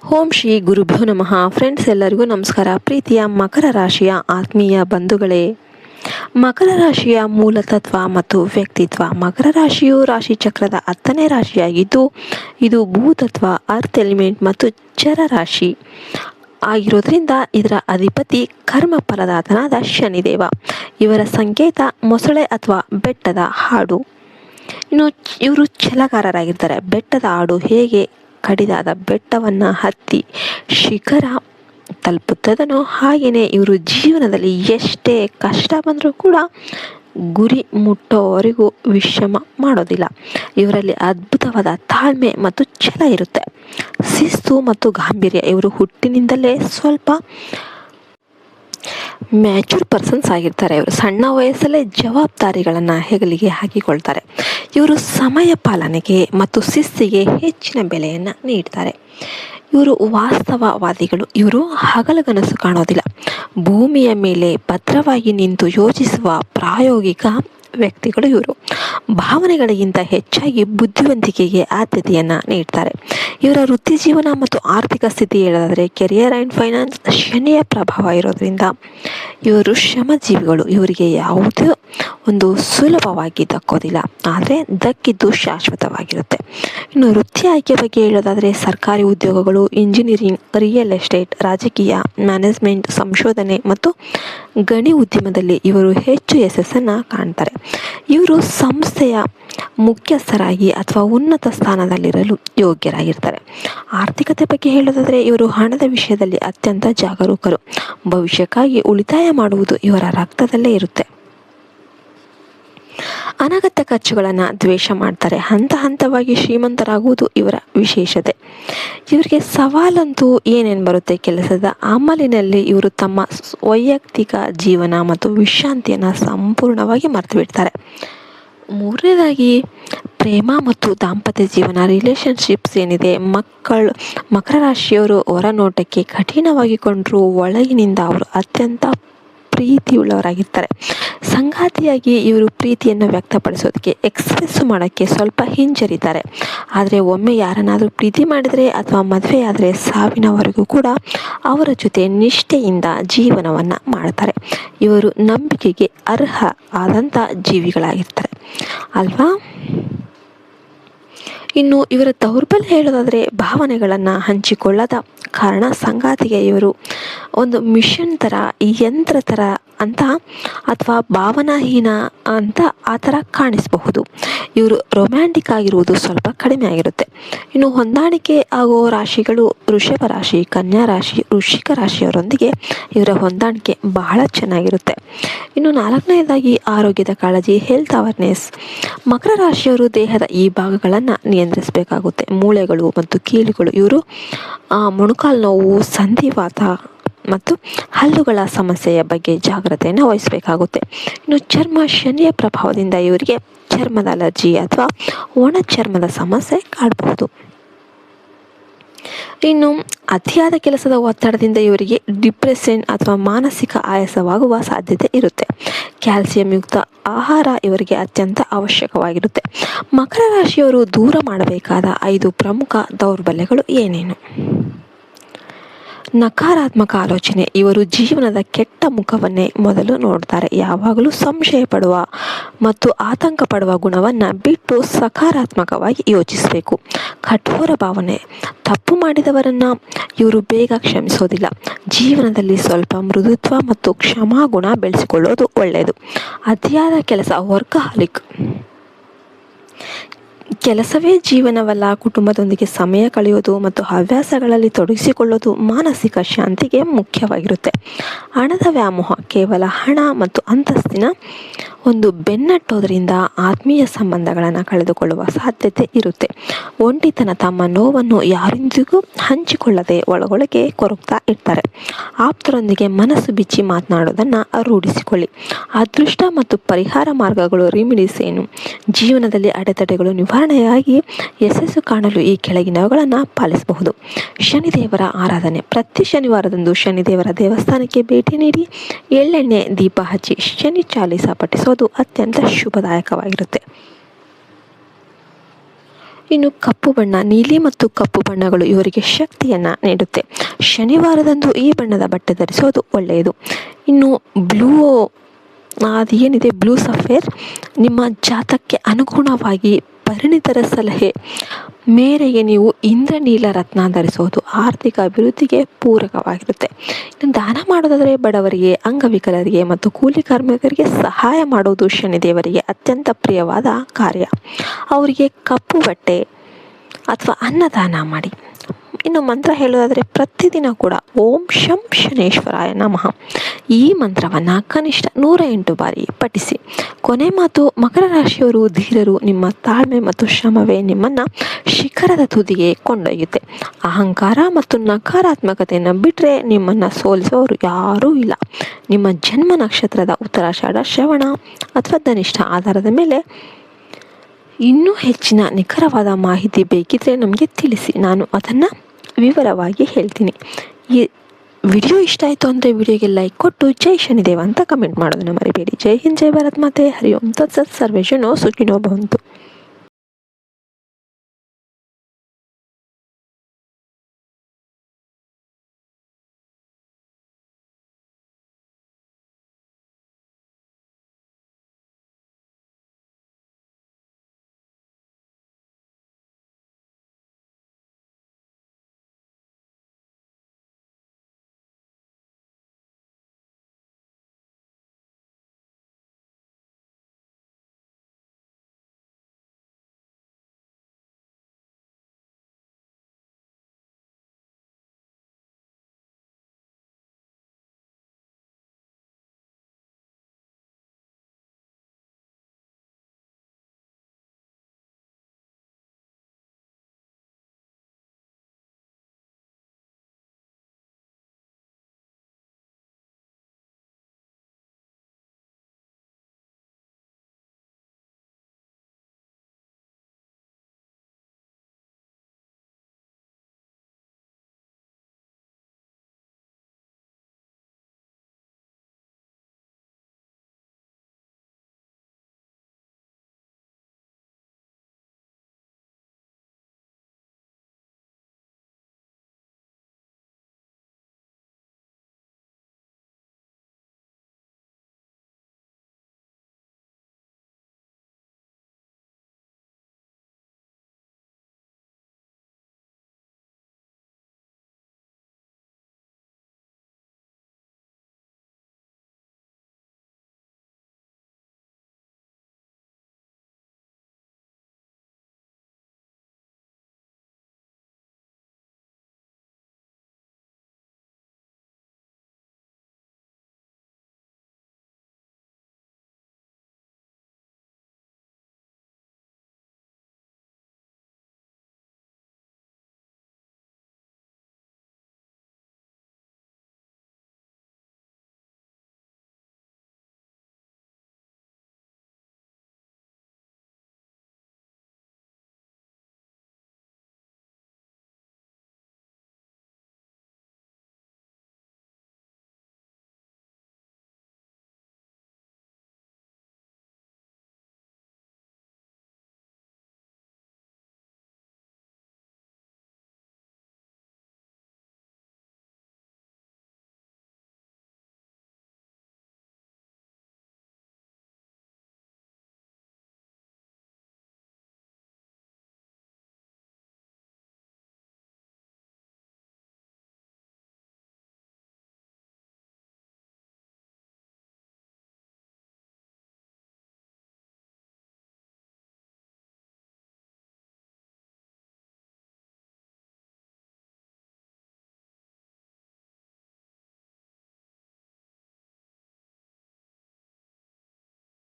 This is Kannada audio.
ಓಂ ಶ್ರೀ ಗುರುಭ್ಯೋ ನಮಃ. ಫ್ರೆಂಡ್ಸ್, ಎಲ್ಲರಿಗೂ ನಮಸ್ಕಾರ. ಪ್ರೀತಿಯ ಮಕರ ರಾಶಿಯ ಆತ್ಮೀಯ ಬಂಧುಗಳೇ, ಮಕರ ರಾಶಿಯ ಮೂಲತತ್ವ ಮತ್ತು ವ್ಯಕ್ತಿತ್ವ. ಮಕರ ರಾಶಿಯು ರಾಶಿ ಚಕ್ರದ 10ನೇ ರಾಶಿಯಾಗಿದ್ದು, ಇದು ಭೂತತ್ವ, ಅರ್ತ್ ಎಲಿಮೆಂಟ್ ಮತ್ತು ಚರ ರಾಶಿ ಆಗಿರೋದ್ರಿಂದ ಇದರ ಅಧಿಪತಿ ಕರ್ಮ ಫಲದಾತನಾದ ಶನಿದೇವ. ಇವರ ಸಂಕೇತ ಮೊಸಳೆ ಅಥವಾ ಬೆಟ್ಟದ ಹಾಡು. ಇನ್ನು ಇವರು ಛಲಗಾರರಾಗಿರ್ತಾರೆ. ಬೆಟ್ಟದ ಹಾಡು ಹೇಗೆ ಕಡಿದಾದ ಬೆಟ್ಟವನ್ನು ಹತ್ತಿ ಶಿಖರ ತಲುಪುತ್ತದನೋ ಹಾಗೆಯೇ ಇವರು ಜೀವನದಲ್ಲಿ ಎಷ್ಟೇ ಕಷ್ಟ ಬಂದರೂ ಕೂಡ ಗುರಿ ಮುಟ್ಟೋವರೆಗೂ ವಿಶ್ರಮ ಮಾಡೋದಿಲ್ಲ. ಇವರಲ್ಲಿ ಅದ್ಭುತವಾದ ತಾಳ್ಮೆ ಮತ್ತು ಛಲ ಇರುತ್ತೆ. ಶಿಸ್ತು ಮತ್ತು ಗಾಂಭೀರ್ಯ. ಇವರು ಹುಟ್ಟಿನಿಂದಲೇ ಸ್ವಲ್ಪ ಮ್ಯಾಚೂರ್ ಪರ್ಸನ್ಸ್ ಆಗಿರ್ತಾರೆ. ಇವರು ಸಣ್ಣ ವಯಸ್ಸಲ್ಲೇ ಜವಾಬ್ದಾರಿಗಳನ್ನು ಹೆಗಲಿಗೆ ಹಾಕಿಕೊಳ್ತಾರೆ. ಇವರು ಸಮಯ ಪಾಲನೆಗೆ ಮತ್ತು ಶಿಸ್ತಿಗೆ ಹೆಚ್ಚಿನ ಬೆಲೆಯನ್ನು ನೀಡ್ತಾರೆ. ಇವರು ವಾಸ್ತವವಾದಿಗಳು. ಇವರು ಹಗಲುಗನಸು ಕಾಣೋದಿಲ್ಲ. ಭೂಮಿಯ ಮೇಲೆ ಭದ್ರವಾಗಿ ನಿಂತು ಯೋಚಿಸುವ ಪ್ರಾಯೋಗಿಕ ವ್ಯಕ್ತಿಗಳು ಇವರು. ಭಾವನೆಗಳಿಗಿಂತ ಹೆಚ್ಚಾಗಿ ಬುದ್ಧಿವಂತಿಕೆಗೆ ಆದ್ಯತೆಯನ್ನು ನೀಡ್ತಾರೆ. ಇವರ ವೃತ್ತಿ ಜೀವನ ಮತ್ತು ಆರ್ಥಿಕ ಸ್ಥಿತಿ ಹೇಳೋದಾದರೆ ಕೆರಿಯರ್ ಆ್ಯಂಡ್ ಫೈನಾನ್ಸ್ ಶನಿಯ ಪ್ರಭಾವ ಇರೋದ್ರಿಂದ ಇವರು ಶ್ರಮಜೀವಿಗಳು. ಇವರಿಗೆ ಯಾವುದೇ ಒಂದು ಸುಲಭವಾಗಿ ದಕ್ಕೋದಿಲ್ಲ, ಆದರೆ ದಕ್ಕಿದ್ದು ಶಾಶ್ವತವಾಗಿರುತ್ತೆ. ಇನ್ನು ವೃತ್ತಿ ಆಯ್ಕೆ ಬಗ್ಗೆ ಹೇಳೋದಾದರೆ ಸರ್ಕಾರಿ ಉದ್ಯೋಗಗಳು, ಇಂಜಿನಿಯರಿಂಗ್, ರಿಯಲ್ ಎಸ್ಟೇಟ್, ರಾಜಕೀಯ, ಮ್ಯಾನೇಜ್ಮೆಂಟ್, ಸಂಶೋಧನೆ ಮತ್ತು ಗಣಿ ಉದ್ಯಮದಲ್ಲಿ ಇವರು ಹೆಚ್ಚು ಯಶಸ್ಸನ್ನು ಕಾಣ್ತಾರೆ. ಇವರು ಸಂಸ್ಥೆಯ ಮುಖ್ಯಸ್ಥರಾಗಿ ಅಥವಾ ಉನ್ನತ ಸ್ಥಾನದಲ್ಲಿರಲು ಯೋಗ್ಯರಾಗಿರ್ತಾರೆ. ಆರ್ಥಿಕತೆ ಬಗ್ಗೆ ಹೇಳೋದಾದರೆ ಇವರು ಹಣದ ವಿಷಯದಲ್ಲಿ ಅತ್ಯಂತ ಜಾಗರೂಕರು. ಭವಿಷ್ಯಕ್ಕಾಗಿ ಉಳಿತಾಯ ಮಾಡುವುದು ಇವರ ರಕ್ತದಲ್ಲೇ ಇರುತ್ತೆ. ಅನಗತ್ಯ ಖರ್ಚುಗಳನ್ನು ದ್ವೇಷ ಮಾಡ್ತಾರೆ. ಹಂತ ಹಂತವಾಗಿ ಶ್ರೀಮಂತರಾಗುವುದು ಇವರ ವಿಶೇಷತೆ. ಇವರಿಗೆ ಸವಾಲಂತೂ ಏನೇನು ಬರುತ್ತೆ, ಕೆಲಸದ ಅಮಲಿನಲ್ಲಿ ಇವರು ತಮ್ಮ ವೈಯಕ್ತಿಕ ಜೀವನ ಮತ್ತು ವಿಶ್ರಾಂತಿಯನ್ನು ಸಂಪೂರ್ಣವಾಗಿ ಮರೆತು ಬಿಡ್ತಾರೆ. ಮೂರನೇದಾಗಿ ಪ್ರೇಮ ಮತ್ತು ದಾಂಪತ್ಯ ಜೀವನ, ರಿಲೇಷನ್ಶಿಪ್ಸ್ ಏನಿದೆ. ಮಕರ ರಾಶಿಯವರು ಹೊರನೋಟಕ್ಕೆ ಕಠಿಣವಾಗಿ ಕೊಂಡರೂ ಒಳಗಿನಿಂದ ಅವರು ಅತ್ಯಂತ ಪ್ರೀತಿಯುಳ್ಳವರಾಗಿರ್ತಾರೆ. ಸಂಗಾತಿಯಾಗಿ ಇವರು ಪ್ರೀತಿಯನ್ನು ವ್ಯಕ್ತಪಡಿಸೋದಕ್ಕೆ, ಎಕ್ಸ್ಪ್ರೆಸ್ ಮಾಡೋಕ್ಕೆ ಸ್ವಲ್ಪ ಹಿಂಜರಿತಾರೆ. ಆದರೆ ಒಮ್ಮೆ ಯಾರನ್ನಾದರೂ ಪ್ರೀತಿ ಮಾಡಿದರೆ ಅಥವಾ ಮದುವೆಯಾದರೆ ಸಾವಿನವರೆಗೂ ಕೂಡ ಅವರ ಜೊತೆ ನಿಷ್ಠೆಯಿಂದ ಜೀವನವನ್ನು ಮಾಡ್ತಾರೆ. ಇವರು ನಂಬಿಕೆಗೆ ಅರ್ಹ ಆದಂಥ ಜೀವಿಗಳಾಗಿರ್ತಾರೆ ಅಲ್ವಾ. ಇನ್ನು ಇವರ ದೌರ್ಬಲ್ಯ ಹೇಳೋದಾದರೆ ಭಾವನೆಗಳನ್ನು ಹಂಚಿಕೊಳ್ಳದ ಕಾರಣ ಸಂಗಾತಿಗೆ ಇವರು ಒಂದು ಮಿಷನ್ ಥರ, ಯಂತ್ರ ಥರ ಅಂತ ಅಥವಾ ಭಾವನಾಹೀನ ಅಂತ ಆ ಥರ ಕಾಣಿಸಬಹುದು. ಇವರು ರೊಮ್ಯಾಂಟಿಕ್ ಆಗಿರುವುದು ಸ್ವಲ್ಪ ಕಡಿಮೆ ಆಗಿರುತ್ತೆ. ಇನ್ನು ಹೊಂದಾಣಿಕೆ ಆಗೋ ರಾಶಿಗಳು ವೃಷಭ ರಾಶಿ, ಕನ್ಯಾ ರಾಶಿ, ವೃಶ್ಚಿಕ ರಾಶಿಯವರೊಂದಿಗೆ ಇವರ ಹೊಂದಾಣಿಕೆ ಬಹಳ ಚೆನ್ನಾಗಿರುತ್ತೆ. ಇನ್ನು ನಾಲ್ಕನೇದಾಗಿ ಆರೋಗ್ಯದ ಕಾಳಜಿ, ಹೆಲ್ತ್ ಅವೇರ್ನೆಸ್. ಮಕರ ರಾಶಿಯವರು ದೇಹದ ಈ ಭಾಗಗಳನ್ನು ನಿಯಂತ್ರಿಸಬೇಕಾಗುತ್ತೆ. ಮೂಳೆಗಳು ಮತ್ತು ಕೀಲುಗಳು. ಇವರು ಮೊಣಕಾಲು ನೋವು, ಸಂಧಿವಾತ ಮತ್ತು ಹಲ್ಲುಗಳ ಸಮಸ್ಯೆಯ ಬಗ್ಗೆ ಜಾಗ್ರತೆಯನ್ನು ವಹಿಸಬೇಕಾಗುತ್ತೆ. ಇನ್ನು ಚರ್ಮ, ಶನಿಯ ಪ್ರಭಾವದಿಂದ ಇವರಿಗೆ ಚರ್ಮದ ಅಲರ್ಜಿ ಅಥವಾ ಒಣ ಚರ್ಮದ ಸಮಸ್ಯೆ ಕಾಡಬಹುದು. ಇನ್ನು ಅತಿಯಾದ ಕೆಲಸದ ಒತ್ತಡದಿಂದ ಇವರಿಗೆ ಡಿಪ್ರೆಷನ್ ಅಥವಾ ಮಾನಸಿಕ ಆಯಾಸವಾಗುವ ಸಾಧ್ಯತೆ ಇರುತ್ತೆ. ಕ್ಯಾಲ್ಸಿಯಂ ಯುಕ್ತ ಆಹಾರ ಇವರಿಗೆ ಅತ್ಯಂತ ಅವಶ್ಯಕವಾಗಿರುತ್ತೆ. ಮಕರ ರಾಶಿಯವರು ದೂರ ಮಾಡಬೇಕಾದ 5 ಪ್ರಮುಖ ದೌರ್ಬಲ್ಯಗಳು ಏನೇನು? ನಕಾರಾತ್ಮಕ ಆಲೋಚನೆ. ಇವರು ಜೀವನದ ಕೆಟ್ಟ ಮುಖವನ್ನೇ ಮೊದಲು ನೋಡ್ತಾರೆ. ಯಾವಾಗಲೂ ಸಂಶಯ ಪಡುವ ಮತ್ತು ಆತಂಕ ಪಡುವ ಗುಣವನ್ನು ಬಿಟ್ಟು ಸಕಾರಾತ್ಮಕವಾಗಿ ಯೋಚಿಸಬೇಕು. ಕಠೋರ ಭಾವನೆ. ತಪ್ಪು ಮಾಡಿದವರನ್ನು ಇವರು ಬೇಗ ಕ್ಷಮಿಸೋದಿಲ್ಲ. ಜೀವನದಲ್ಲಿ ಸ್ವಲ್ಪ ಮೃದುತ್ವ ಮತ್ತು ಕ್ಷಮಾಗುಣ ಬೆಳೆಸಿಕೊಳ್ಳೋದು ಒಳ್ಳೆಯದು. ಅತಿಯಾದ ಕೆಲಸ, ವರ್ಕಹಾಲಿಕ್. ಕೆಲಸವೇ ಜೀವನವಲ್ಲ, ಕುಟುಂಬದೊಂದಿಗೆ ಸಮಯ ಕಳೆಯೋದು ಮತ್ತು ಹವ್ಯಾಸಗಳಲ್ಲಿ ತೊಡಗಿಸಿಕೊಳ್ಳೋದು ಮಾನಸಿಕ ಶಾಂತಿಗೆ ಮುಖ್ಯವಾಗಿರುತ್ತೆ. ಹಣದ ವ್ಯಾಮೋಹ. ಕೇವಲ ಹಣ ಮತ್ತು ಅಂತಸ್ತಿನ ಒಂದು ಬೆನ್ನಟ್ಟೋದ್ರಿಂದ ಆತ್ಮೀಯ ಸಂಬಂಧಗಳನ್ನು ಕಳೆದುಕೊಳ್ಳುವ ಸಾಧ್ಯತೆ ಇರುತ್ತೆ. ಒಂಟಿತನ. ತಮ್ಮ ನೋವನ್ನು ಯಾರೊಂದಿಗೂ ಹಂಚಿಕೊಳ್ಳದೆ ಒಳಗೊಳಗೆ ಕೊರಗ್ತಾ ಇರ್ತಾರೆ. ಆಪ್ತರೊಂದಿಗೆ ಮನಸ್ಸು ಬಿಚ್ಚಿ ಮಾತನಾಡೋದನ್ನು ರೂಢಿಸಿಕೊಳ್ಳಿ. ಅದೃಷ್ಟ ಮತ್ತು ಪರಿಹಾರ ಮಾರ್ಗಗಳು, ರೆಮಿಡೀಸ್ ಏನು? ಜೀವನದಲ್ಲಿ ಅಡೆತಡೆಗಳು ನಿವಾರಣೆಯಾಗಿ ಯಶಸ್ಸು ಕಾಣಲು ಈ ಕೆಳಗಿನವುಗಳನ್ನು ಪಾಲಿಸಬಹುದು. ಶನಿದೇವರ ಆರಾಧನೆ. ಪ್ರತಿ ಶನಿವಾರದಂದು ಶನಿದೇವರ ದೇವಸ್ಥಾನಕ್ಕೆ ಭೇಟಿ ನೀಡಿ ಎಳ್ಳೆಣ್ಣೆ ದೀಪ ಹಚ್ಚಿ ಶನಿ ಚಾಲೀಸ ಪಠಿಸೋದು ಅತ್ಯಂತ ಶುಭದಾಯಕವಾಗಿರುತ್ತೆ. ಇನ್ನು ಕಪ್ಪು ಬಣ್ಣ, ನೀಲಿ ಮತ್ತು ಕಪ್ಪು ಬಣ್ಣಗಳು ಇವರಿಗೆ ಶಕ್ತಿಯನ್ನು ನೀಡುತ್ತೆ. ಶನಿವಾರದಂದು ಈ ಬಣ್ಣದ ಬಟ್ಟೆ ಧರಿಸೋದು ಒಳ್ಳೆಯದು. ಇನ್ನು ಅದೇನಿದೆ ಬ್ಲೂ ಸಫೇರ್ ನಿಮ್ಮ ಜಾತಕ್ಕೆ ಅನುಗುಣವಾಗಿ ಪರಿಣಿತರ ಸಲಹೆ ಮೇರೆಗೆ ನೀವು ಇಂದ್ರನೀಲ ರತ್ನ ಧರಿಸೋದು ಆರ್ಥಿಕ ಅಭಿವೃದ್ಧಿಗೆ ಪೂರಕವಾಗಿರುತ್ತೆ. ಇನ್ನು ದಾನ ಮಾಡೋದಾದರೆ ಬಡವರಿಗೆ, ಅಂಗವಿಕಲರಿಗೆ ಮತ್ತು ಕೂಲಿ ಕಾರ್ಮಿಕರಿಗೆ ಸಹಾಯ ಮಾಡೋದು ಶನಿದೇವರಿಗೆ ಅತ್ಯಂತ ಪ್ರಿಯವಾದ ಕಾರ್ಯ. ಅವರಿಗೆ ಕಪ್ಪು ಬಟ್ಟೆ ಅಥವಾ ಅನ್ನದಾನ ಮಾಡಿ. ಇನ್ನು ಮಂತ್ರ ಹೇಳೋದಾದರೆ ಪ್ರತಿದಿನ ಕೂಡ ಓಂ ಶಂ ಶನೇಶ್ವರಾಯ ನಮಃ ಈ ಮಂತ್ರವನ್ನು ಕನಿಷ್ಠ 108 ಬಾರಿ ಪಠಿಸಿ. ಕೊನೆ ಮಾತು, ಮಕರ ರಾಶಿಯವರು ಧೀರರು. ನಿಮ್ಮ ತಾಳ್ಮೆ ಮತ್ತು ಶ್ರಮವೇ ನಿಮ್ಮನ್ನು ಶಿಖರದ ತುದಿಗೆ ಕೊಂಡೊಯ್ಯುತ್ತೆ. ಅಹಂಕಾರ ಮತ್ತು ನಕಾರಾತ್ಮಕತೆಯನ್ನು ಬಿಟ್ಟರೆ ನಿಮ್ಮನ್ನು ಸೋಲಿಸೋರು ಯಾರೂ ಇಲ್ಲ. ನಿಮ್ಮ ಜನ್ಮ ನಕ್ಷತ್ರದ ಉತ್ತರಾಷಾಢ, ಶ್ರವಣ ಅಥವಾ ಧನಿಷ್ಠ ಆಧಾರದ ಮೇಲೆ ಇನ್ನೂ ಹೆಚ್ಚಿನ ನಿಖರವಾದ ಮಾಹಿತಿ ಬೇಕಿದ್ರೆ ನಮಗೆ ತಿಳಿಸಿ, ನಾನು ಅದನ್ನು ವಿವರವಾಗಿ ಹೇಳ್ತೀನಿ. ಈ ವಿಡಿಯೋ ಇಷ್ಟ ಆಯಿತು ಅಂದರೆ ವಿಡಿಯೋಗೆ ಲೈಕ್ ಕೊಟ್ಟು ಜೈ ಶನಿದೇವ ಅಂತ ಕಮೆಂಟ್ ಮಾಡೋದನ್ನು ಮರಿಬೇಡಿ. ಜೈ ಹಿಂದ್, ಜೈ ಭಾರತ್ ಮಾತೆ, ಹರಿ ಓಂ ತತ್ಸತ್, ಸರ್ವೇ ಜನೋ ಸುಖಿನೋ ಭವಂತು.